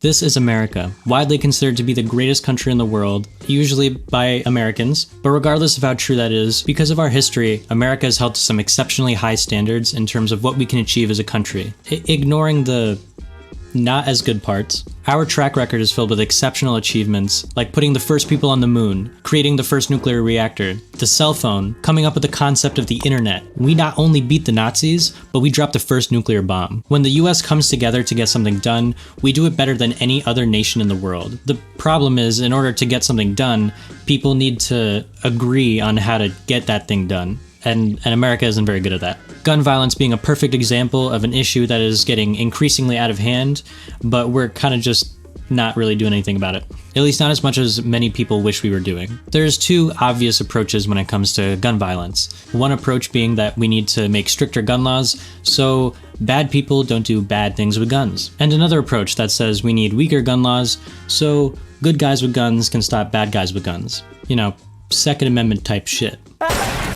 This is America, widely considered to be the greatest country in the world, usually by Americans, but regardless of how true that is, because of our history, America is held to some exceptionally high standards in terms of what we can achieve as a country. Ignoring the not as good parts, our track record is filled with exceptional achievements, like putting the first people on the moon, creating the first nuclear reactor, the cell phone, coming up with the concept of the internet. We not only beat the Nazis, but we dropped the first nuclear bomb. When the US comes together to get something done, we do it better than any other nation in the world. The problem is, in order to get something done, people need to agree on how to get that thing done. And America isn't very good at that. Gun violence being a perfect example of an issue that is getting increasingly out of hand, but we're kind of just not really doing anything about it. At least not as much as many people wish we were doing. There's two obvious approaches when it comes to gun violence. One approach being that we need to make stricter gun laws so bad people don't do bad things with guns. And another approach that says we need weaker gun laws so good guys with guns can stop bad guys with guns. You know, Second Amendment type shit.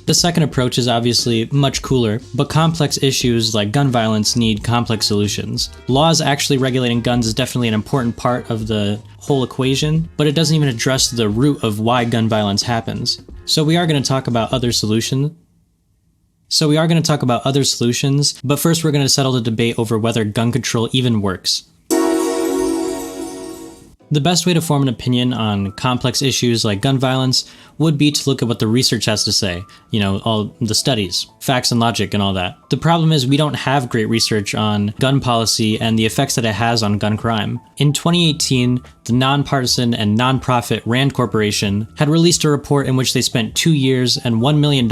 The second approach is obviously much cooler, but complex issues like gun violence need complex solutions. Laws actually regulating guns is definitely an important part of the whole equation, but it doesn't even address the root of why gun violence happens. So we are going to talk about other solutions, but first we're going to settle the debate over whether gun control even works. The best way to form an opinion on complex issues like gun violence would be to look at what the research has to say, you know, all the studies, facts and logic and all that. The problem is we don't have great research on gun policy and the effects that it has on gun crime. In 2018, the nonpartisan and nonprofit RAND Corporation had released a report in which they spent 2 years and $1 million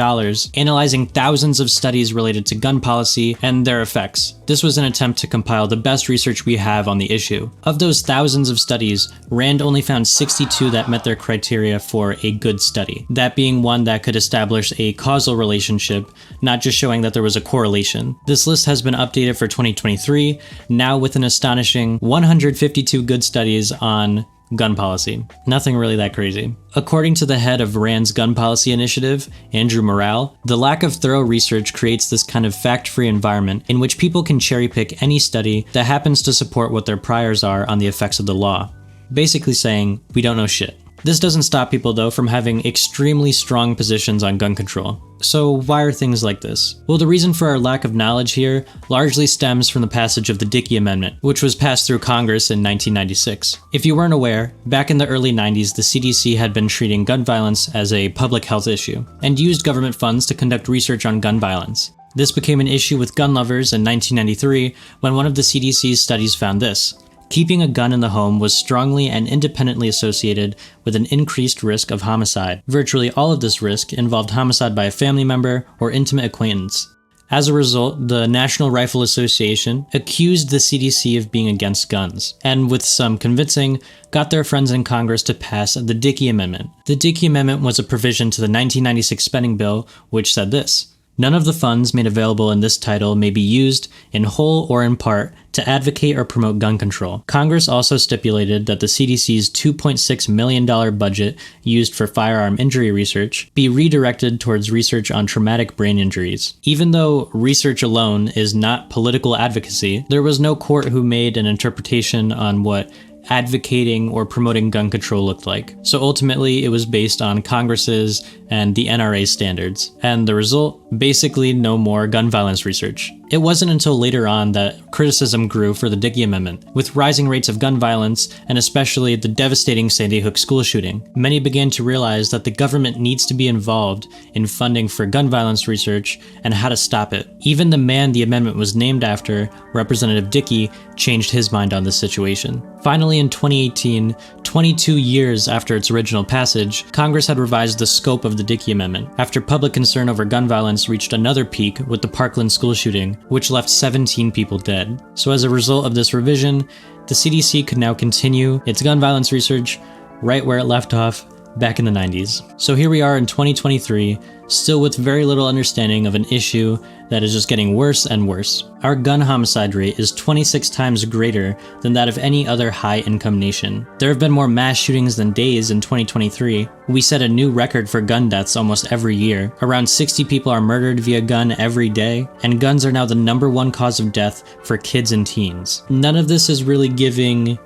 analyzing thousands of studies related to gun policy and their effects. This was an attempt to compile the best research we have on the issue. Of those thousands of studies, RAND only found 62 that met their criteria for a good study, that being one that could establish a causal relationship, not just showing that there was a correlation. This list has been updated for 2023, now with an astonishing 152 good studies on gun policy. Nothing really that crazy. According to the head of RAND's gun policy initiative, Andrew Morale, the lack of thorough research creates this kind of fact-free environment in which people can cherry-pick any study that happens to support what their priors are on the effects of the law. Basically saying, we don't know shit. This doesn't stop people though from having extremely strong positions on gun control. So why are things like this? Well, the reason for our lack of knowledge here largely stems from the passage of the Dickey Amendment, which was passed through Congress in 1996. If you weren't aware, back in the early 90s, the CDC had been treating gun violence as a public health issue, and used government funds to conduct research on gun violence. This became an issue with gun lovers in 1993 when one of the CDC's studies found this. Keeping a gun in the home was strongly and independently associated with an increased risk of homicide. Virtually all of this risk involved homicide by a family member or intimate acquaintance. As a result, the National Rifle Association accused the CDC of being against guns, and with some convincing, got their friends in Congress to pass the Dickey Amendment. The Dickey Amendment was a provision to the 1996 spending bill which said this: none of the funds made available in this title may be used, in whole or in part, to advocate or promote gun control. Congress also stipulated that the CDC's $2.6 million budget used for firearm injury research be redirected towards research on traumatic brain injuries. Even though research alone is not political advocacy, there was no court who made an interpretation on what advocating or promoting gun control looked like. So ultimately, it was based on Congress's and the NRA's standards. And the result? Basically no more gun violence research. It wasn't until later on that criticism grew for the Dickey Amendment. With rising rates of gun violence, and especially the devastating Sandy Hook school shooting, many began to realize that the government needs to be involved in funding for gun violence research and how to stop it. Even the man the amendment was named after, Representative Dickey, changed his mind on this situation. Finally, in 2018, 22 years after its original passage, Congress had revised the scope of the Dickey Amendment, after public concern over gun violence reached another peak with the Parkland school shooting, which left 17 people dead. So as a result of this revision, the CDC could now continue its gun violence research right where it left off back in the 90s. So here we are in 2023, still with very little understanding of an issue that is just getting worse and worse. Our gun homicide rate is 26 times greater than that of any other high-income nation. There have been more mass shootings than days in 2023. We set a new record for gun deaths almost every year. Around 60 people are murdered via gun every day, and guns are now the #1 cause of death for kids and teens. None of this is really giving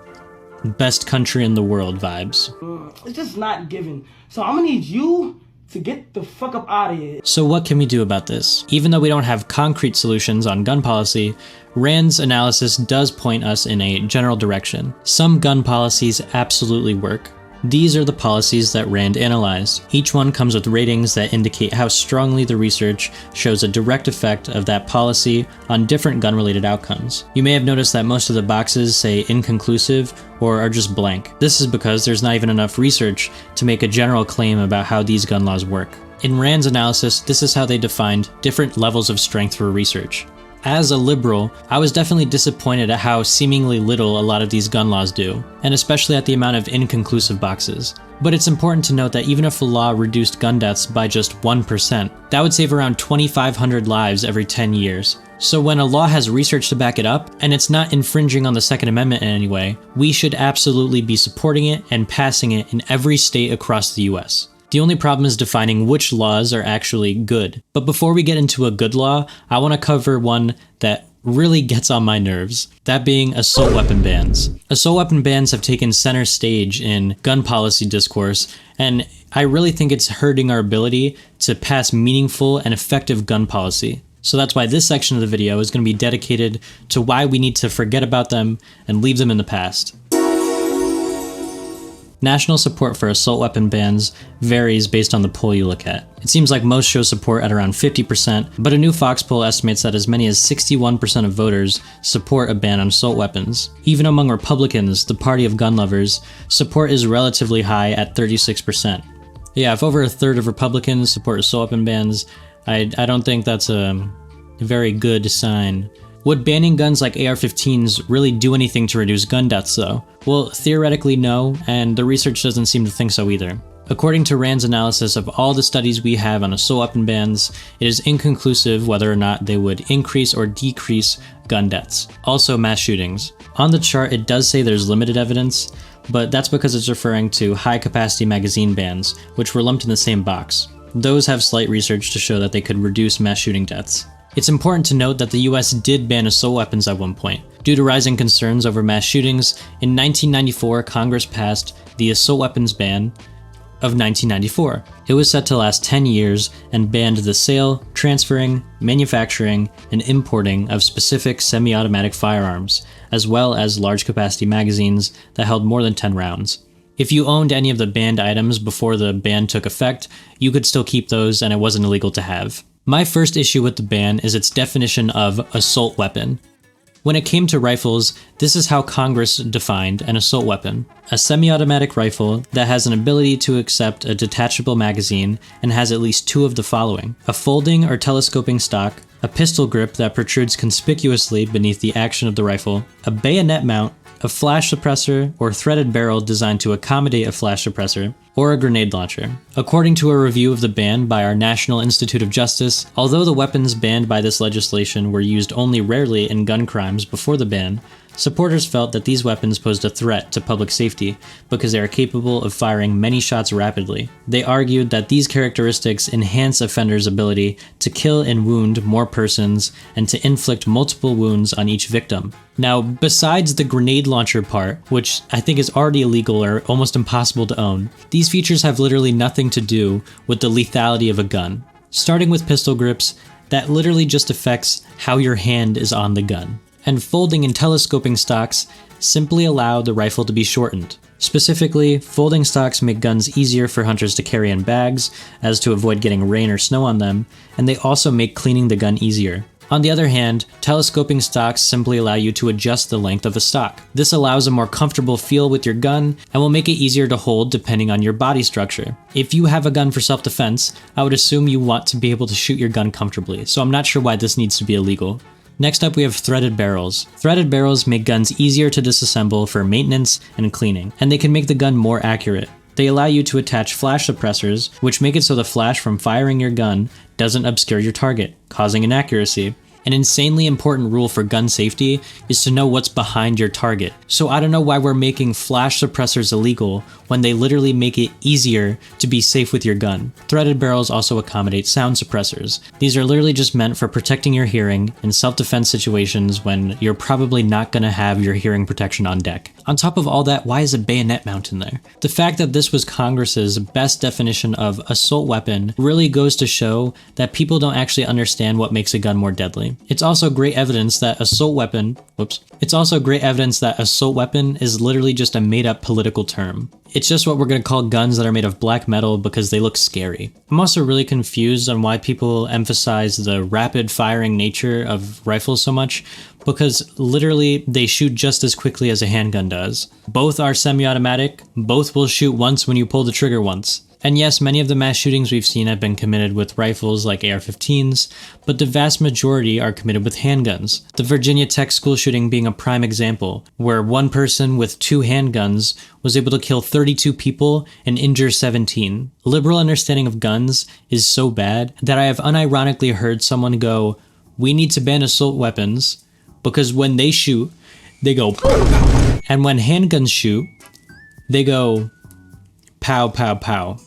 best country in the world vibes. It's just not given. So I'm gonna need you to get the fuck up out of here. So what can we do about this? Even though we don't have concrete solutions on gun policy, Rand's analysis does point us in a general direction. Some gun policies absolutely work. These are the policies that Rand analyzed. Each one comes with ratings that indicate how strongly the research shows a direct effect of that policy on different gun-related outcomes. You may have noticed that most of the boxes say inconclusive or are just blank. This is because there's not even enough research to make a general claim about how these gun laws work. In Rand's analysis, this is how they defined different levels of strength for research. As a liberal, I was definitely disappointed at how seemingly little a lot of these gun laws do, and especially at the amount of inconclusive boxes. But it's important to note that even if a law reduced gun deaths by just 1%, that would save around 2,500 lives every 10 years. So when a law has research to back it up, and it's not infringing on the Second Amendment in any way, we should absolutely be supporting it and passing it in every state across the US. The only problem is defining which laws are actually good. But before we get into a good law, I want to cover one that really gets on my nerves, that being assault weapon bans. Assault weapon bans have taken center stage in gun policy discourse, and I really think it's hurting our ability to pass meaningful and effective gun policy. So that's why this section of the video is going to be dedicated to why we need to forget about them and leave them in the past. National support for assault weapon bans varies based on the poll you look at. It seems like most show support at around 50%, but a new Fox poll estimates that as many as 61% of voters support a ban on assault weapons. Even among Republicans, the party of gun lovers, support is relatively high at 36%. Yeah, if over a third of Republicans support assault weapon bans, I don't think that's a very good sign. Would banning guns like AR-15s really do anything to reduce gun deaths though? Well, theoretically no, and the research doesn't seem to think so either. According to Rand's analysis of all the studies we have on assault weapon bans, it is inconclusive whether or not they would increase or decrease gun deaths. Also mass shootings. On the chart it does say there's limited evidence, but that's because it's referring to high-capacity magazine bans, which were lumped in the same box. Those have slight research to show that they could reduce mass shooting deaths. It's important to note that the US did ban assault weapons at one point. Due to rising concerns over mass shootings, in 1994 Congress passed the Assault Weapons Ban of 1994. It was set to last 10 years and banned the sale, transferring, manufacturing, and importing of specific semi-automatic firearms, as well as large capacity magazines that held more than 10 rounds. If you owned any of the banned items before the ban took effect, you could still keep those and it wasn't illegal to have. My first issue with the ban is its definition of assault weapon. When it came to rifles, this is how Congress defined an assault weapon: a semi-automatic rifle that has an ability to accept a detachable magazine and has at least two of the following: a folding or telescoping stock, a pistol grip that protrudes conspicuously beneath the action of the rifle, a bayonet mount, a flash suppressor or threaded barrel designed to accommodate a flash suppressor, or a grenade launcher. According to a review of the ban by our National Institute of Justice, although the weapons banned by this legislation were used only rarely in gun crimes before the ban, supporters felt that these weapons posed a threat to public safety because they are capable of firing many shots rapidly. They argued that these characteristics enhance offenders' ability to kill and wound more persons and to inflict multiple wounds on each victim. Now, besides the grenade launcher part, which I think is already illegal or almost impossible to own, these features have literally nothing to do with the lethality of a gun. Starting with pistol grips, that literally just affects how your hand is on the gun. And folding and telescoping stocks simply allow the rifle to be shortened. Specifically, folding stocks make guns easier for hunters to carry in bags, as to avoid getting rain or snow on them, and they also make cleaning the gun easier. On the other hand, telescoping stocks simply allow you to adjust the length of a stock. This allows a more comfortable feel with your gun and will make it easier to hold depending on your body structure. If you have a gun for self-defense, I would assume you want to be able to shoot your gun comfortably, so I'm not sure why this needs to be illegal. Next up we have threaded barrels. Threaded barrels make guns easier to disassemble for maintenance and cleaning, and they can make the gun more accurate. They allow you to attach flash suppressors, which make it so the flash from firing your gun doesn't obscure your target, causing inaccuracy. An insanely important rule for gun safety is to know what's behind your target. So I don't know why we're making flash suppressors illegal when they literally make it easier to be safe with your gun. Threaded barrels also accommodate sound suppressors. These are literally just meant for protecting your hearing in self-defense situations when you're probably not going to have your hearing protection on deck. On top of all that, why is a bayonet mount in there? The fact that this was Congress's best definition of assault weapon really goes to show that people don't actually understand what makes a gun more deadly. It's also great evidence that assault weapon is literally just a made-up political term. It's just what we're going to call guns that are made of black metal because they look scary. I'm also really confused on why people emphasize the rapid firing nature of rifles so much, because literally they shoot just as quickly as a handgun does. Both are semi-automatic, both will shoot once when you pull the trigger once. And yes, many of the mass shootings we've seen have been committed with rifles like AR-15s, but the vast majority are committed with handguns. The Virginia Tech school shooting being a prime example, where one person with 2 handguns was able to kill 32 people and injure 17. Liberal understanding of guns is so bad that I have unironically heard someone go, "We need to ban assault weapons because when they shoot, they go pow, and when handguns shoot, they go pow, pow, pow."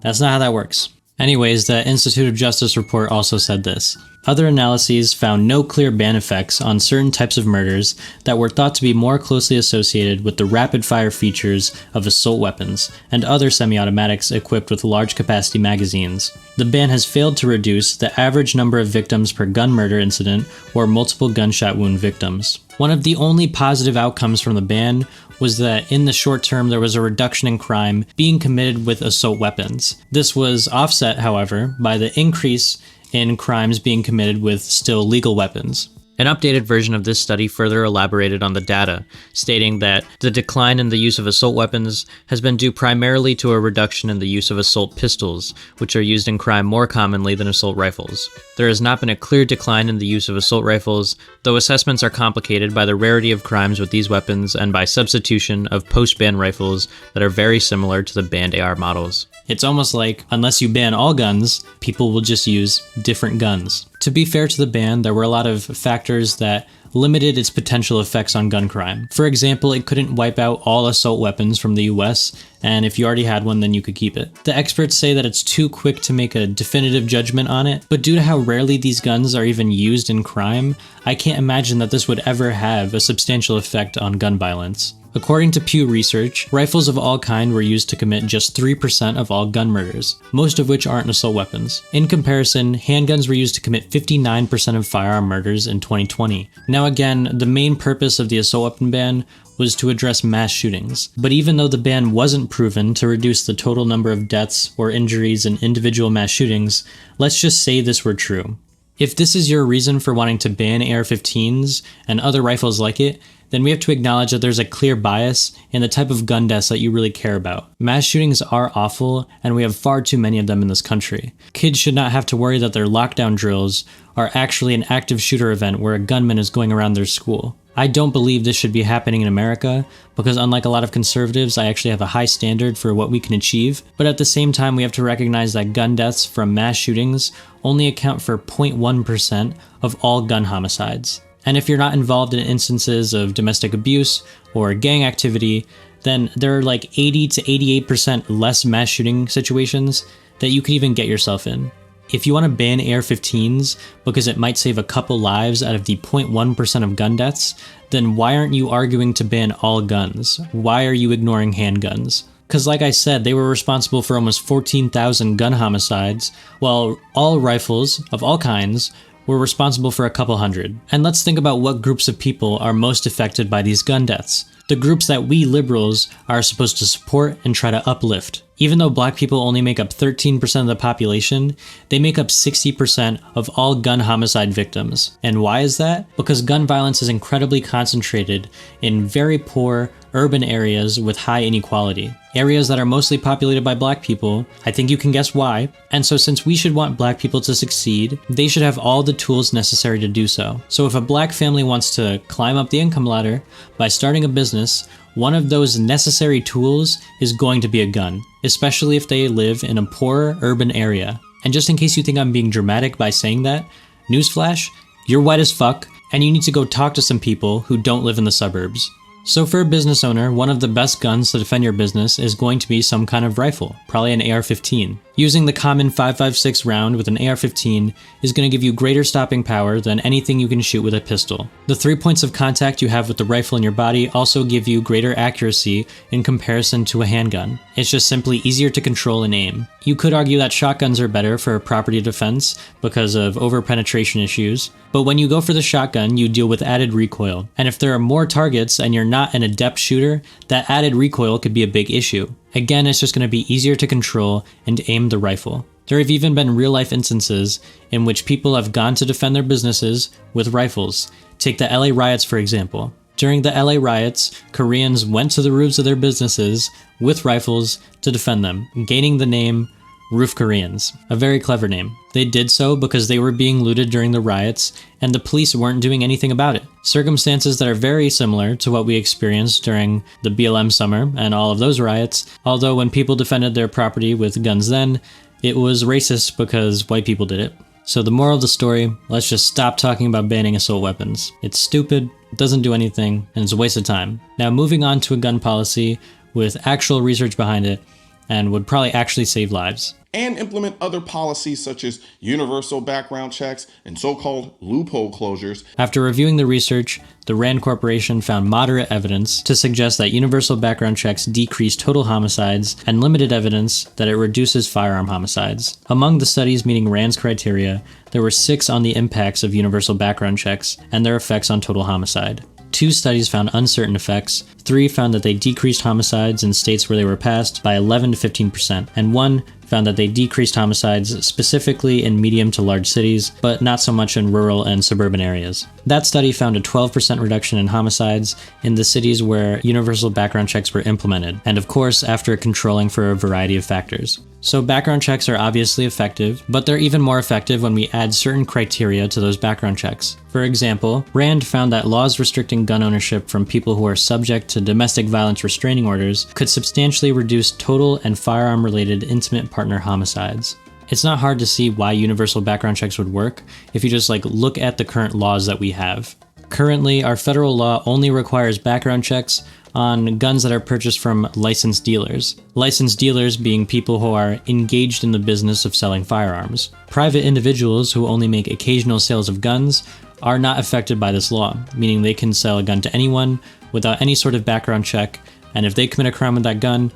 That's not how that works. Anyways, the Institute of Justice report also said this. Other analyses found no clear ban effects on certain types of murders that were thought to be more closely associated with the rapid-fire features of assault weapons and other semi-automatics equipped with large-capacity magazines. The ban has failed to reduce the average number of victims per gun murder incident or multiple gunshot wound victims. One of the only positive outcomes from the ban was that in the short term there was a reduction in crime being committed with assault weapons. This was offset, however, by the increase in crimes being committed with still legal weapons. An updated version of this study further elaborated on the data, stating that the decline in the use of assault weapons has been due primarily to a reduction in the use of assault pistols, which are used in crime more commonly than assault rifles. There has not been a clear decline in the use of assault rifles, though assessments are complicated by the rarity of crimes with these weapons and by substitution of post-ban rifles that are very similar to the banned AR models. It's almost like, unless you ban all guns, people will just use different guns. To be fair to the ban, there were a lot of factors that limited its potential effects on gun crime. For example, it couldn't wipe out all assault weapons from the US, and if you already had one, then you could keep it. The experts say that it's too quick to make a definitive judgment on it, but due to how rarely these guns are even used in crime, I can't imagine that this would ever have a substantial effect on gun violence. According to Pew Research, rifles of all kind were used to commit just 3% of all gun murders, most of which aren't assault weapons. In comparison, handguns were used to commit 59% of firearm murders in 2020. Now again, the main purpose of the assault weapon ban was to address mass shootings. But even though the ban wasn't proven to reduce the total number of deaths or injuries in individual mass shootings, let's just say this were true. If this is your reason for wanting to ban AR-15s and other rifles like it, then we have to acknowledge that there's a clear bias in the type of gun deaths that you really care about. Mass shootings are awful, and we have far too many of them in this country. Kids should not have to worry that their lockdown drills are actually an active shooter event where a gunman is going around their school. I don't believe this should be happening in America, because unlike a lot of conservatives, I actually have a high standard for what we can achieve. But at the same time, we have to recognize that gun deaths from mass shootings only account for 0.1% of all gun homicides. And if you're not involved in instances of domestic abuse or gang activity, then there are like 80 to 88% less mass shooting situations that you could even get yourself in. If you want to ban AR-15s because it might save a couple lives out of the 0.1% of gun deaths, then why aren't you arguing to ban all guns? Why are you ignoring handguns? Because like I said, they were responsible for almost 14,000 gun homicides, while all rifles of all kinds were responsible for a couple hundred. And let's think about what groups of people are most affected by these gun deaths. The groups that we liberals are supposed to support and try to uplift. Even though black people only make up 13% of the population, they make up 60% of all gun homicide victims. And why is that? Because gun violence is incredibly concentrated in very poor urban areas with high inequality. Areas that are mostly populated by black people. I think you can guess why. And so since we should want black people to succeed, they should have all the tools necessary to do so. So if a black family wants to climb up the income ladder by starting a business, one of those necessary tools is going to be a gun, especially if they live in a poorer urban area. And just in case you think I'm being dramatic by saying that, newsflash, you're white as fuck, and you need to go talk to some people who don't live in the suburbs. So for a business owner, one of the best guns to defend your business is going to be some kind of rifle, probably an AR-15. Using the common 5.56 round with an AR-15 is going to give you greater stopping power than anything you can shoot with a pistol. The 3 points of contact you have with the rifle in your body also give you greater accuracy in comparison to a handgun. It's just simply easier to control and aim. You could argue that shotguns are better for property defense because of over-penetration issues, but when you go for the shotgun, you deal with added recoil, and if there are more targets and you're not an adept shooter, that added recoil could be a big issue. Again, it's just going to be easier to control and aim the rifle. There have even been real-life instances in which people have gone to defend their businesses with rifles. Take the LA riots, for example. During the LA riots, Koreans went to the roofs of their businesses with rifles to defend them, gaining the name Roof Koreans, a very clever name. They did so because they were being looted during the riots, and the police weren't doing anything about it. Circumstances that are very similar to what we experienced during the BLM summer and all of those riots, although when people defended their property with guns then, it was racist because white people did it. So the moral of the story, let's just stop talking about banning assault weapons. It's stupid, it doesn't do anything, and it's a waste of time. Now moving on to a gun policy with actual research behind it, and would probably actually save lives. And implement other policies such as universal background checks and so-called loophole closures. After reviewing the research, the RAND Corporation found moderate evidence to suggest that universal background checks decrease total homicides and limited evidence that it reduces firearm homicides. Among the studies meeting RAND's criteria, there were 6 on the impacts of universal background checks and their effects on total homicide. 2 studies found uncertain effects, 3 found that they decreased homicides in states where they were passed by 11 to 15%, and 1 found that they decreased homicides specifically in medium to large cities, but not so much in rural and suburban areas. That study found a 12% reduction in homicides in the cities where universal background checks were implemented, and of course after controlling for a variety of factors. So background checks are obviously effective, but they're even more effective when we add certain criteria to those background checks. For example, RAND found that laws restricting gun ownership from people who are subject to domestic violence restraining orders could substantially reduce total and firearm-related intimate partner homicides. It's not hard to see why universal background checks would work if you just look at the current laws that we have. Currently, our federal law only requires background checks on guns that are purchased from licensed dealers. Licensed dealers being people who are engaged in the business of selling firearms. Private individuals who only make occasional sales of guns are not affected by this law, meaning they can sell a gun to anyone without any sort of background check, and if they commit a crime with that gun,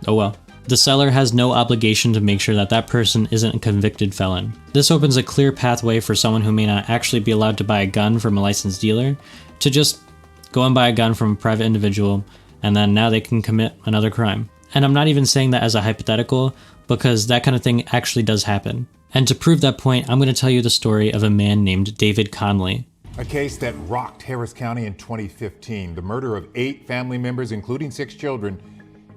oh well. The seller has no obligation to make sure that that person isn't a convicted felon. This opens a clear pathway for someone who may not actually be allowed to buy a gun from a licensed dealer to just go and buy a gun from a private individual, and then now they can commit another crime. And I'm not even saying that as a hypothetical, because that kind of thing actually does happen. And to prove that point, I'm going to tell you the story of a man named David Conley. A case that rocked Harris County in 2015. The murder of 8 family members, including 6 children,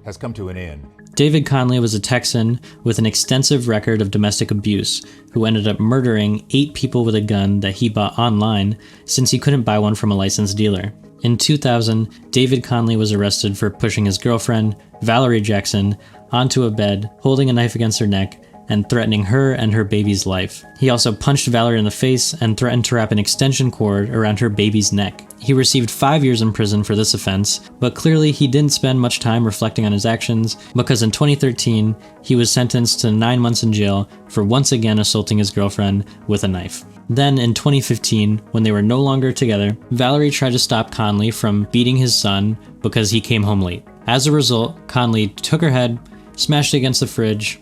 has come to an end. David Conley was a Texan with an extensive record of domestic abuse who ended up murdering 8 people with a gun that he bought online since he couldn't buy one from a licensed dealer. In 2000, David Conley was arrested for pushing his girlfriend, Valerie Jackson, onto a bed, holding a knife against her neck, and threatening her and her baby's life. He also punched Valerie in the face and threatened to wrap an extension cord around her baby's neck. He received 5 years in prison for this offense, but clearly he didn't spend much time reflecting on his actions because in 2013, he was sentenced to 9 months in jail for once again assaulting his girlfriend with a knife. Then in 2015, when they were no longer together, Valerie tried to stop Conley from beating his son because he came home late. As a result, Conley took her head, smashed it against the fridge,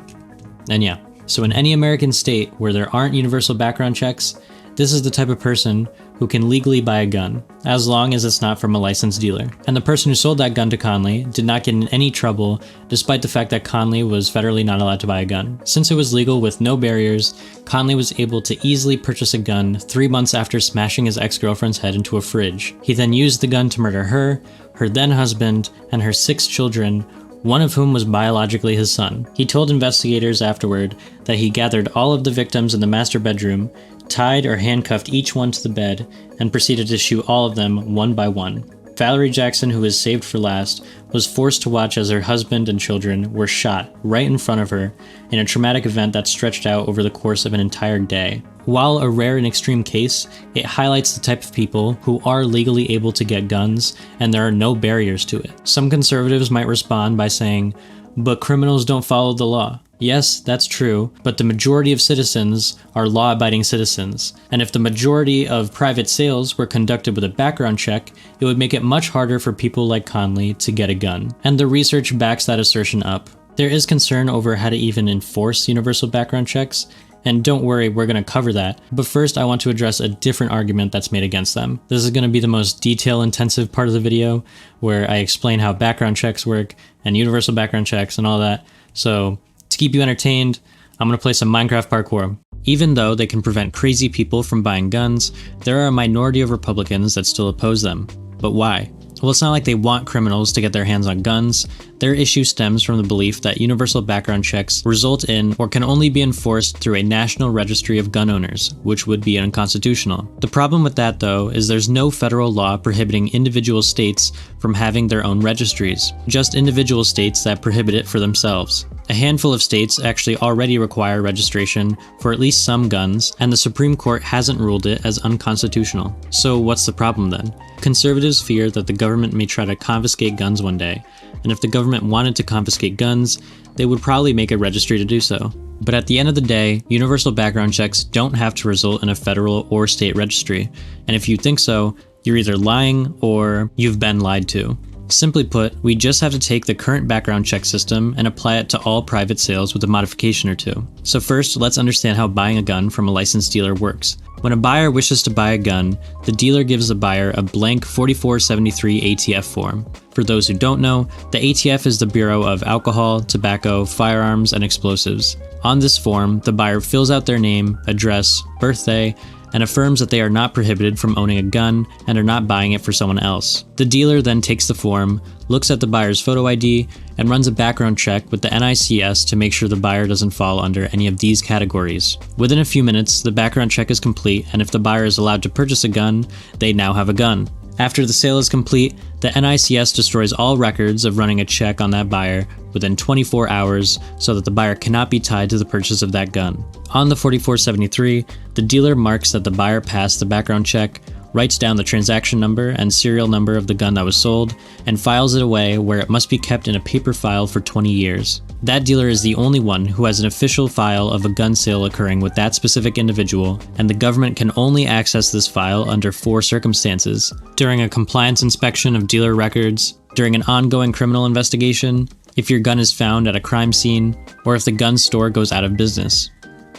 and yeah. So in any American state where there aren't universal background checks, this is the type of person who can legally buy a gun, as long as it's not from a licensed dealer. And the person who sold that gun to Conley did not get in any trouble, despite the fact that Conley was federally not allowed to buy a gun. Since it was legal with no barriers, Conley was able to easily purchase a gun 3 months after smashing his ex-girlfriend's head into a fridge. He then used the gun to murder her then husband, and her 6 children, one of whom was biologically his son. He told investigators afterward that he gathered all of the victims in the master bedroom, tied or handcuffed each one to the bed, and proceeded to shoot all of them one by one. Valerie Jackson, who was saved for last, was forced to watch as her husband and children were shot right in front of her in a traumatic event that stretched out over the course of an entire day. While a rare and extreme case, it highlights the type of people who are legally able to get guns, and there are no barriers to it. Some conservatives might respond by saying, "But criminals don't follow the law." Yes, that's true, but the majority of citizens are law-abiding citizens, and if the majority of private sales were conducted with a background check, it would make it much harder for people like Conley to get a gun. And the research backs that assertion up. There is concern over how to even enforce universal background checks, and don't worry, we're going to cover that. But first, I want to address a different argument that's made against them. This is going to be the most detail-intensive part of the video, where I explain how background checks work, and universal background checks, and all that. So, to keep you entertained, I'm going to play some Minecraft parkour. Even though they can prevent crazy people from buying guns, there are a minority of Republicans that still oppose them. But why? Well, it's not like they want criminals to get their hands on guns. Their issue stems from the belief that universal background checks result in or can only be enforced through a national registry of gun owners, which would be unconstitutional. The problem with that, though, is there's no federal law prohibiting individual states from having their own registries, just individual states that prohibit it for themselves. A handful of states actually already require registration for at least some guns, and the Supreme Court hasn't ruled it as unconstitutional. So what's the problem then? Conservatives fear that the government may try to confiscate guns one day, and if the government wanted to confiscate guns, they would probably make a registry to do so. But at the end of the day, universal background checks don't have to result in a federal or state registry, and if you think so, you're either lying or you've been lied to. Simply put, we just have to take the current background check system and apply it to all private sales with a modification or two. So first, let's understand how buying a gun from a licensed dealer works. When a buyer wishes to buy a gun, the dealer gives the buyer a blank 4473 ATF form. For those who don't know, the ATF is the Bureau of Alcohol, Tobacco, Firearms, and Explosives. On this form, the buyer fills out their name, address, birthday, and affirms that they are not prohibited from owning a gun and are not buying it for someone else. The dealer then takes the form, looks at the buyer's photo ID, and runs a background check with the NICS to make sure the buyer doesn't fall under any of these categories. Within a few minutes, the background check is complete, and if the buyer is allowed to purchase a gun, they now have a gun. After the sale is complete, the NICS destroys all records of running a check on that buyer within 24 hours so that the buyer cannot be tied to the purchase of that gun. On the 4473, the dealer marks that the buyer passed the background check, writes down the transaction number and serial number of the gun that was sold, and files it away where it must be kept in a paper file for 20 years. That dealer is the only one who has an official file of a gun sale occurring with that specific individual, and the government can only access this file under 4 circumstances: during a compliance inspection of dealer records, during an ongoing criminal investigation, if your gun is found at a crime scene, or if the gun store goes out of business.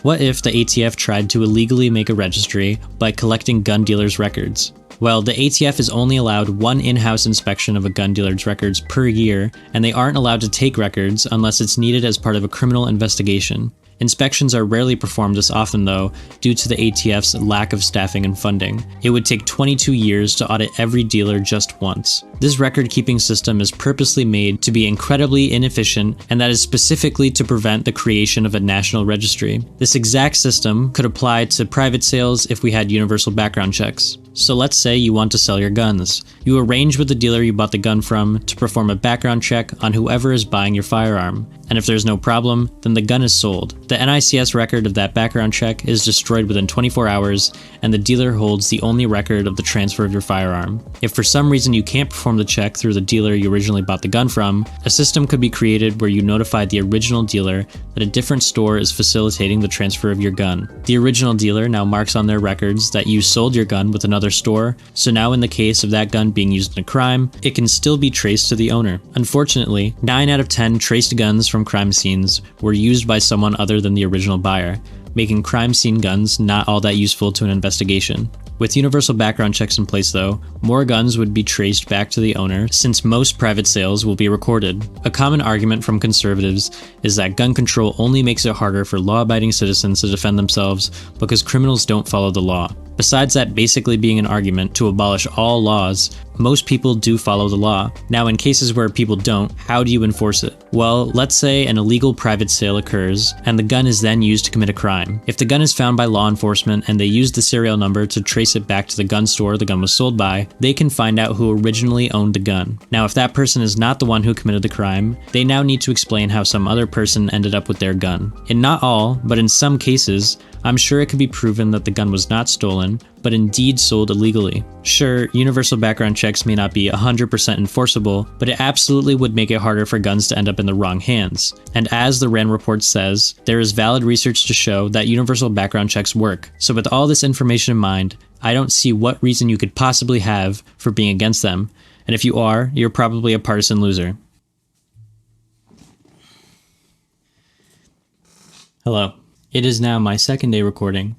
What if the ATF tried to illegally make a registry by collecting gun dealers' records? Well, the ATF is only allowed one in-house inspection of a gun dealer's records per year, and they aren't allowed to take records unless it's needed as part of a criminal investigation. Inspections are rarely performed this often though, due to the ATF's lack of staffing and funding. It would take 22 years to audit every dealer just once. This record-keeping system is purposely made to be incredibly inefficient, and that is specifically to prevent the creation of a national registry. This exact system could apply to private sales if we had universal background checks. So let's say you want to sell your guns. You arrange with the dealer you bought the gun from to perform a background check on whoever is buying your firearm. And if there's no problem, then the gun is sold. The NICS record of that background check is destroyed within 24 hours, and the dealer holds the only record of the transfer of your firearm. If for some reason you can't perform the check through the dealer you originally bought the gun from, a system could be created where you notify the original dealer that a different store is facilitating the transfer of your gun. The original dealer now marks on their records that you sold your gun with another store, so now in the case of that gun being used in a crime, it can still be traced to the owner. Unfortunately, 9 out of 10 traced guns from crime scenes were used by someone other than the original buyer, making crime scene guns not all that useful to an investigation. With universal background checks in place though, more guns would be traced back to the owner since most private sales will be recorded. A common argument from conservatives is that gun control only makes it harder for law-abiding citizens to defend themselves because criminals don't follow the law. Besides that basically being an argument to abolish all laws, most people do follow the law. Now in cases where people don't, how do you enforce it? Well, let's say an illegal private sale occurs, and the gun is then used to commit a crime. If the gun is found by law enforcement and they use the serial number to trace it back to the gun store the gun was sold by, they can find out who originally owned the gun. Now, if that person is not the one who committed the crime, they now need to explain how some other person ended up with their gun. In not all, but in some cases, I'm sure it could be proven that the gun was not stolen, but indeed sold illegally. Sure, universal background checks may not be 100% enforceable, but it absolutely would make it harder for guns to end up in the wrong hands. And as the RAND report says, there is valid research to show that universal background checks work. So with all this information in mind, I don't see what reason you could possibly have for being against them. And if you are, you're probably a partisan loser. Hello. It is now my second day recording,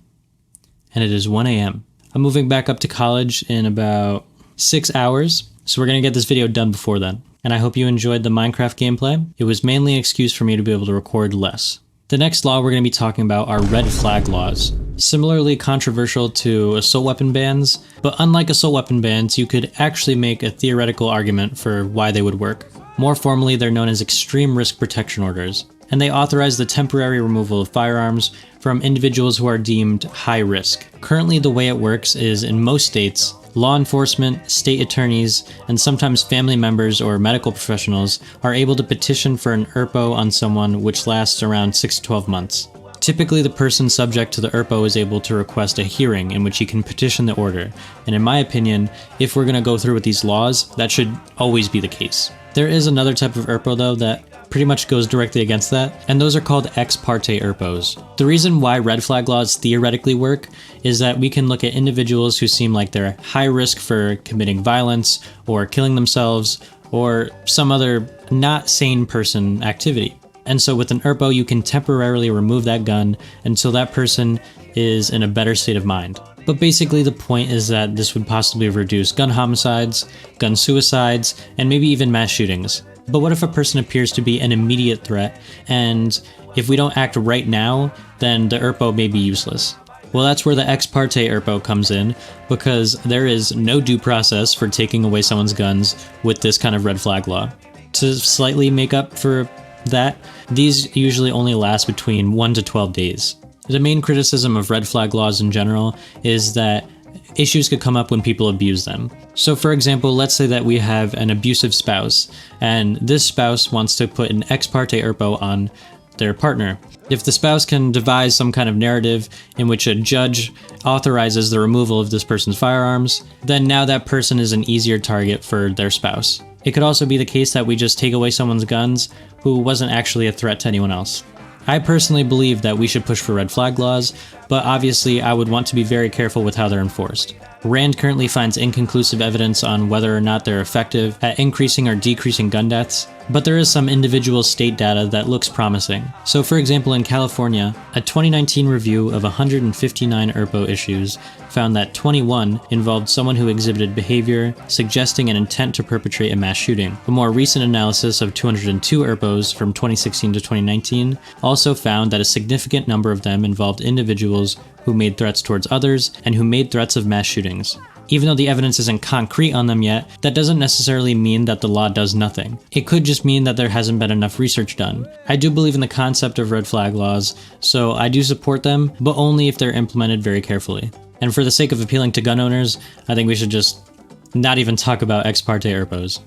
and it is 1 a.m. I'm moving back up to college in about 6 hours, so we're going to get this video done before then. And I hope you enjoyed the Minecraft gameplay. It was mainly an excuse for me to be able to record less. The next law we're going to be talking about are red flag laws. Similarly controversial to assault weapon bans, but unlike assault weapon bans, you could actually make a theoretical argument for why they would work. More formally, they're known as extreme risk protection orders, and they authorize the temporary removal of firearms from individuals who are deemed high risk. Currently, the way it works is in most states, law enforcement, state attorneys, and sometimes family members or medical professionals are able to petition for an ERPO on someone, which lasts around 6 to 12 months. Typically, the person subject to the ERPO is able to request a hearing in which he can petition the order, and in my opinion, if we're going to go through with these laws, that should always be the case. There is another type of ERPO though that pretty much goes directly against that, and those are called ex parte ERPOs. The reason why red flag laws theoretically work is that we can look at individuals who seem like they're high risk for committing violence or killing themselves or some other not sane person activity. And so with an ERPO, you can temporarily remove that gun until that person is in a better state of mind. But basically the point is that this would possibly reduce gun homicides, gun suicides, and maybe even mass shootings. But what if a person appears to be an immediate threat, and if we don't act right now, then the ERPO may be useless? Well, that's where the ex parte ERPO comes in, because there is no due process for taking away someone's guns with this kind of red flag law. To slightly make up for that, these usually only last between 1 to 12 days. The main criticism of red flag laws in general is that issues could come up when people abuse them. So for example, let's say that we have an abusive spouse, and this spouse wants to put an ex parte ERPO on their partner. If the spouse can devise some kind of narrative in which a judge authorizes the removal of this person's firearms, then now that person is an easier target for their spouse. It could also be the case that we just take away someone's guns who wasn't actually a threat to anyone else. I personally believe that we should push for red flag laws, but obviously I would want to be very careful with how they're enforced. RAND currently finds inconclusive evidence on whether or not they're effective at increasing or decreasing gun deaths, but there is some individual state data that looks promising. So for example, in California, a 2019 review of 159 ERPO issues found that 21 involved someone who exhibited behavior suggesting an intent to perpetrate a mass shooting. A more recent analysis of 202 ERPOs from 2016 to 2019 also found that a significant number of them involved individuals who made threats towards others and who made threats of mass shootings. Even though the evidence isn't concrete on them yet, that doesn't necessarily mean that the law does nothing. It could just mean that there hasn't been enough research done. I do believe in the concept of red flag laws, so I do support them, but only if they're implemented very carefully. And for the sake of appealing to gun owners, I think we should just not even talk about ex parte ERPOs.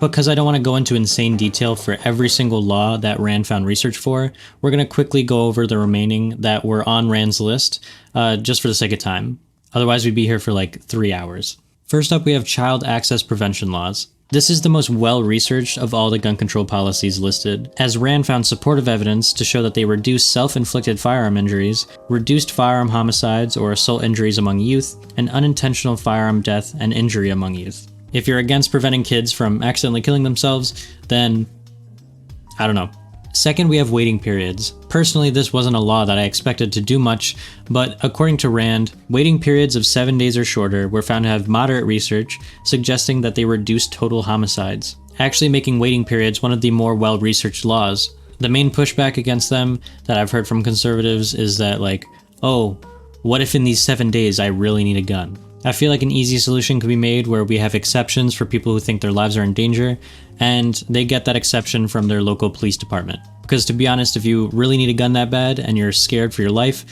Because I don't want to go into insane detail for every single law that RAND found research for, we're going to quickly go over the remaining that were on RAND's list, just for the sake of time. Otherwise, we'd be here for like 3 hours. First up, we have child access prevention laws. This is the most well-researched of all the gun control policies listed, as RAND found supportive evidence to show that they reduced self-inflicted firearm injuries, reduced firearm homicides or assault injuries among youth, and unintentional firearm death and injury among youth. If you're against preventing kids from accidentally killing themselves, then I don't know. Second, we have waiting periods. Personally, this wasn't a law that I expected to do much, but according to RAND, waiting periods of 7 days or shorter were found to have moderate research, suggesting that they reduced total homicides, actually making waiting periods one of the more well-researched laws. The main pushback against them that I've heard from conservatives is that like, oh, what if in these 7 days I really need a gun? I feel like an easy solution could be made where we have exceptions for people who think their lives are in danger, and they get that exception from their local police department. Because to be honest, if you really need a gun that bad and you're scared for your life,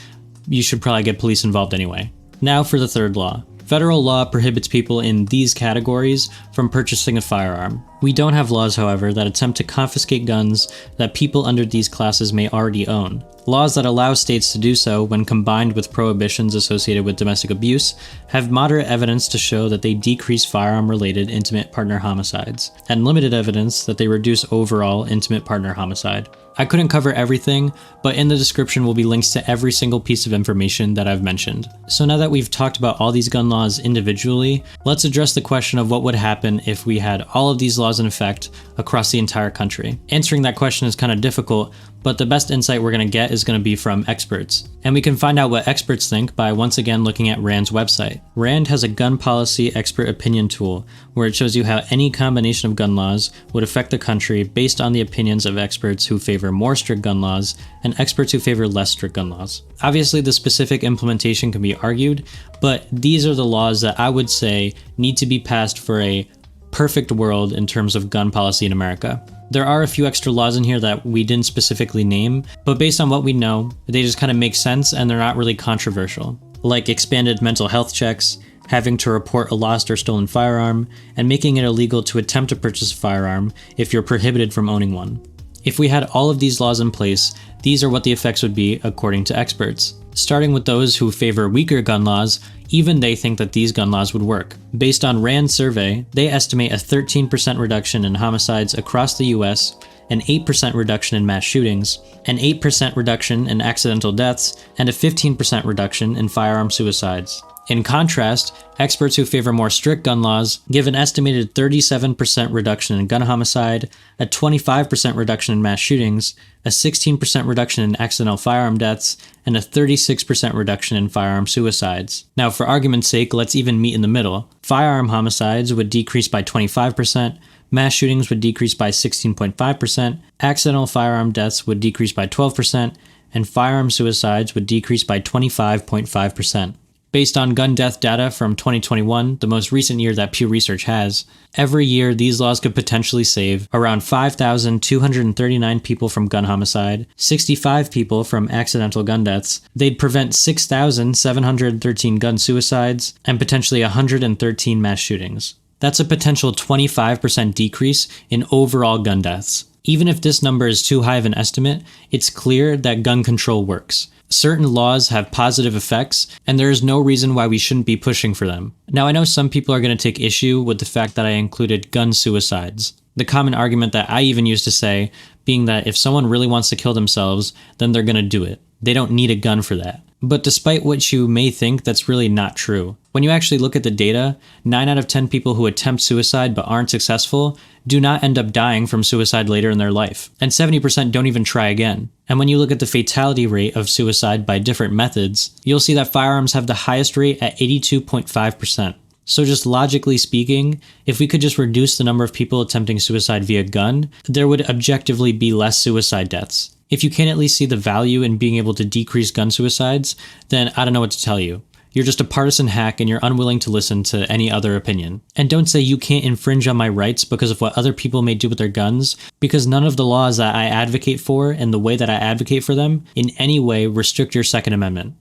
you should probably get police involved anyway. Now for the third law. Federal law prohibits people in these categories from purchasing a firearm. We don't have laws, however, that attempt to confiscate guns that people under these classes may already own. Laws that allow states to do so, when combined with prohibitions associated with domestic abuse, have moderate evidence to show that they decrease firearm-related intimate partner homicides, and limited evidence that they reduce overall intimate partner homicide. I couldn't cover everything, but in the description will be links to every single piece of information that I've mentioned. So now that we've talked about all these gun laws individually, let's address the question of what would happen if we had all of these laws in effect across the entire country. Answering that question is kind of difficult, but the best insight we're going to get is going to be from experts. And we can find out what experts think by once again looking at RAND's website. RAND has a gun policy expert opinion tool where it shows you how any combination of gun laws would affect the country based on the opinions of experts who favor more strict gun laws and experts who favor less strict gun laws. Obviously, the specific implementation can be argued, but these are the laws that I would say need to be passed for a perfect world in terms of gun policy in America. There are a few extra laws in here that we didn't specifically name, but based on what we know, they just kind of make sense and they're not really controversial. Like expanded mental health checks, having to report a lost or stolen firearm, and making it illegal to attempt to purchase a firearm if you're prohibited from owning one. If we had all of these laws in place, these are what the effects would be according to experts. Starting with those who favor weaker gun laws, even they think that these gun laws would work. Based on RAND's survey, they estimate a 13% reduction in homicides across the US, an 8% reduction in mass shootings, an 8% reduction in accidental deaths, and a 15% reduction in firearm suicides. In contrast, experts who favor more strict gun laws give an estimated 37% reduction in gun homicide, a 25% reduction in mass shootings, a 16% reduction in accidental firearm deaths, and a 36% reduction in firearm suicides. Now, for argument's sake, let's even meet in the middle. Firearm homicides would decrease by 25%, mass shootings would decrease by 16.5%, accidental firearm deaths would decrease by 12%, and firearm suicides would decrease by 25.5%. Based on gun death data from 2021, the most recent year that Pew Research has, every year these laws could potentially save around 5,239 people from gun homicide, 65 people from accidental gun deaths, they'd prevent 6,713 gun suicides, and potentially 113 mass shootings. That's a potential 25% decrease in overall gun deaths. Even if this number is too high of an estimate, it's clear that gun control works. Certain laws have positive effects, and there is no reason why we shouldn't be pushing for them. Now, I know some people are going to take issue with the fact that I included gun suicides. The common argument that I even used to say being that if someone really wants to kill themselves, then they're going to do it. They don't need a gun for that. But despite what you may think, that's really not true. When you actually look at the data, 9 out of 10 people who attempt suicide but aren't successful do not end up dying from suicide later in their life, and 70% don't even try again. And when you look at the fatality rate of suicide by different methods, you'll see that firearms have the highest rate at 82.5%. So just logically speaking, if we could just reduce the number of people attempting suicide via gun, there would objectively be less suicide deaths. If you can't at least see the value in being able to decrease gun suicides, then I don't know what to tell you. You're just a partisan hack and you're unwilling to listen to any other opinion. And don't say you can't infringe on my rights because of what other people may do with their guns, because none of the laws that I advocate for and the way that I advocate for them in any way restrict your Second Amendment.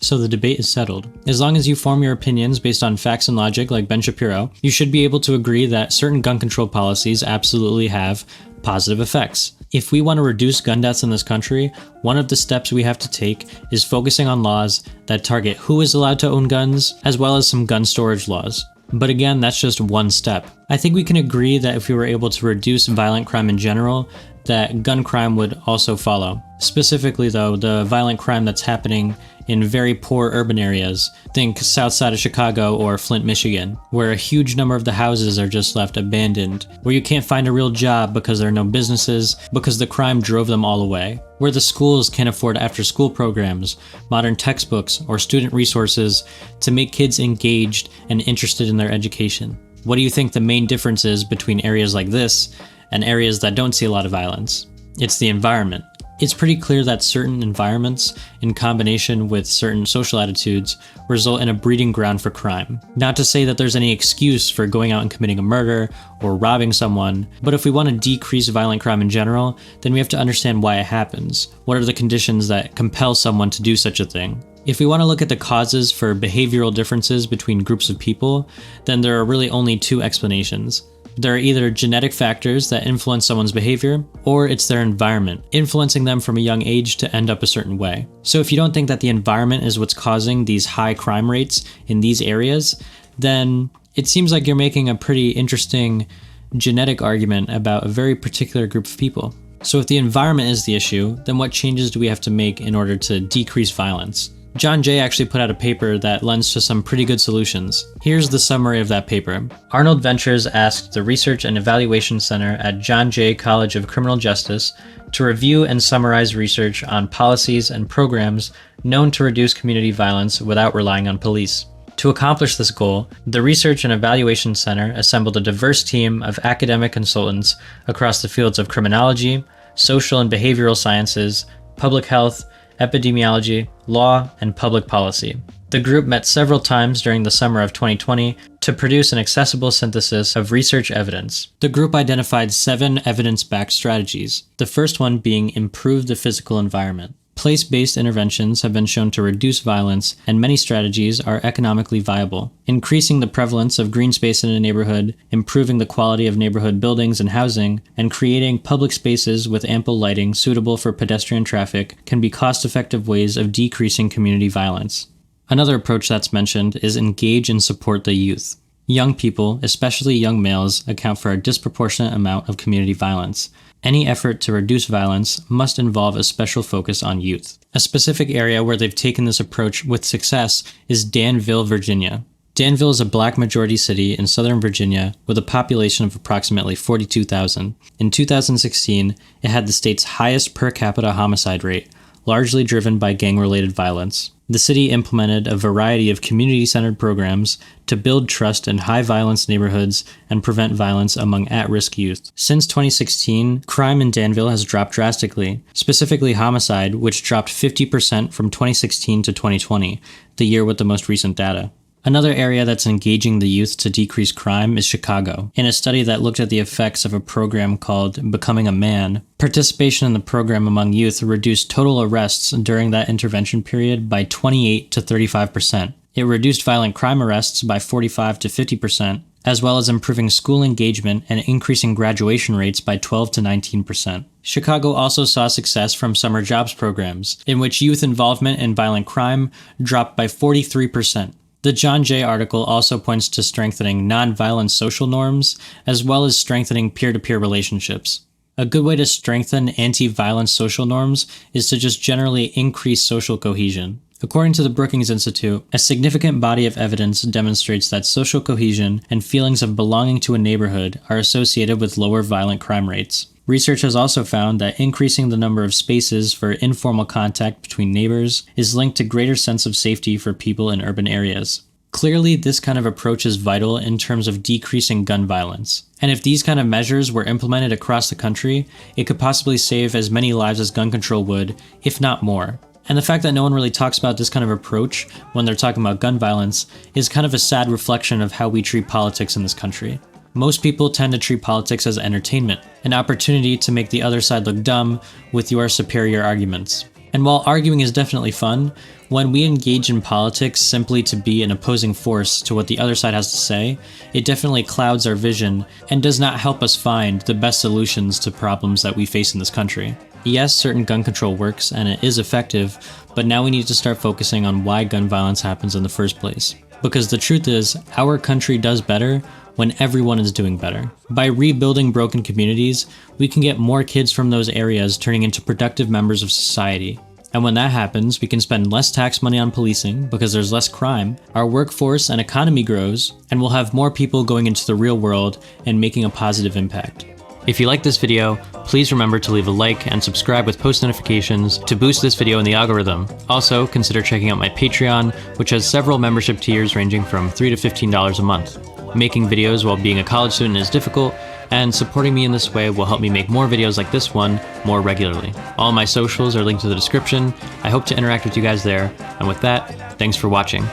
So the debate is settled. As long as you form your opinions based on facts and logic like Ben Shapiro, you should be able to agree that certain gun control policies absolutely have positive effects. If we want to reduce gun deaths in this country, one of the steps we have to take is focusing on laws that target who is allowed to own guns, as well as some gun storage laws. But again, that's just one step. I think we can agree that if we were able to reduce violent crime in general, that gun crime would also follow. Specifically though, the violent crime that's happening in very poor urban areas. Think south side of Chicago or Flint, Michigan, where a huge number of the houses are just left abandoned, where you can't find a real job because there are no businesses, because the crime drove them all away, where the schools can't afford after-school programs, modern textbooks, or student resources to make kids engaged and interested in their education. What do you think the main difference is between areas like this and areas that don't see a lot of violence? It's the environment. It's pretty clear that certain environments, in combination with certain social attitudes, result in a breeding ground for crime. Not to say that there's any excuse for going out and committing a murder or robbing someone, but if we want to decrease violent crime in general, then we have to understand why it happens. What are the conditions that compel someone to do such a thing? If we want to look at the causes for behavioral differences between groups of people, then there are really only two explanations. There are either genetic factors that influence someone's behavior, or it's their environment, influencing them from a young age to end up a certain way. So if you don't think that the environment is what's causing these high crime rates in these areas, then it seems like you're making a pretty interesting genetic argument about a very particular group of people. So if the environment is the issue, then what changes do we have to make in order to decrease violence? John Jay actually put out a paper that lends to some pretty good solutions. Here's the summary of that paper. Arnold Ventures asked the Research and Evaluation Center at John Jay College of Criminal Justice to review and summarize research on policies and programs known to reduce community violence without relying on police. To accomplish this goal, the Research and Evaluation Center assembled a diverse team of academic consultants across the fields of criminology, social and behavioral sciences, public health, epidemiology, law, and public policy. The group met several times during the summer of 2020 to produce an accessible synthesis of research evidence. The group identified 7 evidence-backed strategies, the first one being improve the physical environment. Place-based interventions have been shown to reduce violence, and many strategies are economically viable. Increasing the prevalence of green space in a neighborhood, improving the quality of neighborhood buildings and housing, and creating public spaces with ample lighting suitable for pedestrian traffic can be cost-effective ways of decreasing community violence. Another approach that's mentioned is engage and support the youth. Young people, especially young males, account for a disproportionate amount of community violence. Any effort to reduce violence must involve a special focus on youth. A specific area where they've taken this approach with success is Danville, Virginia. Danville is a black majority city in Southern Virginia with a population of approximately 42,000. In 2016, it had the state's highest per capita homicide rate, largely driven by gang-related violence. The city implemented a variety of community-centered programs to build trust in high-violence neighborhoods and prevent violence among at-risk youth. Since 2016, crime in Danville has dropped drastically, specifically homicide, which dropped 50% from 2016 to 2020, the year with the most recent data. Another area that's engaging the youth to decrease crime is Chicago. In a study that looked at the effects of a program called Becoming a Man, participation in the program among youth reduced total arrests during that intervention period by 28 to 35%. It reduced violent crime arrests by 45 to 50%, as well as improving school engagement and increasing graduation rates by 12 to 19%. Chicago also saw success from summer jobs programs, in which youth involvement in violent crime dropped by 43%. The John Jay article also points to strengthening nonviolent social norms, as well as strengthening peer-to-peer relationships. A good way to strengthen anti-violence social norms is to just generally increase social cohesion. According to the Brookings Institute, a significant body of evidence demonstrates that social cohesion and feelings of belonging to a neighborhood are associated with lower violent crime rates. Research has also found that increasing the number of spaces for informal contact between neighbors is linked to greater sense of safety for people in urban areas. Clearly, this kind of approach is vital in terms of decreasing gun violence. And if these kind of measures were implemented across the country, it could possibly save as many lives as gun control would, if not more. And the fact that no one really talks about this kind of approach when they're talking about gun violence is kind of a sad reflection of how we treat politics in this country. Most people tend to treat politics as entertainment, an opportunity to make the other side look dumb with your superior arguments. And while arguing is definitely fun, when we engage in politics simply to be an opposing force to what the other side has to say, it definitely clouds our vision and does not help us find the best solutions to problems that we face in this country. Yes, certain gun control works and it is effective, but now we need to start focusing on why gun violence happens in the first place. Because the truth is, our country does better when everyone is doing better. By rebuilding broken communities, we can get more kids from those areas turning into productive members of society. And when that happens, we can spend less tax money on policing because there's less crime, our workforce and economy grows, and we'll have more people going into the real world and making a positive impact. If you like this video, please remember to leave a like and subscribe with post notifications to boost this video in the algorithm. Also, consider checking out my Patreon, which has several membership tiers ranging from $3 to $15 a month. Making videos while being a college student is difficult, and supporting me in this way will help me make more videos like this one more regularly. All my socials are linked in the description. I hope to interact with you guys there, and with that, thanks for watching.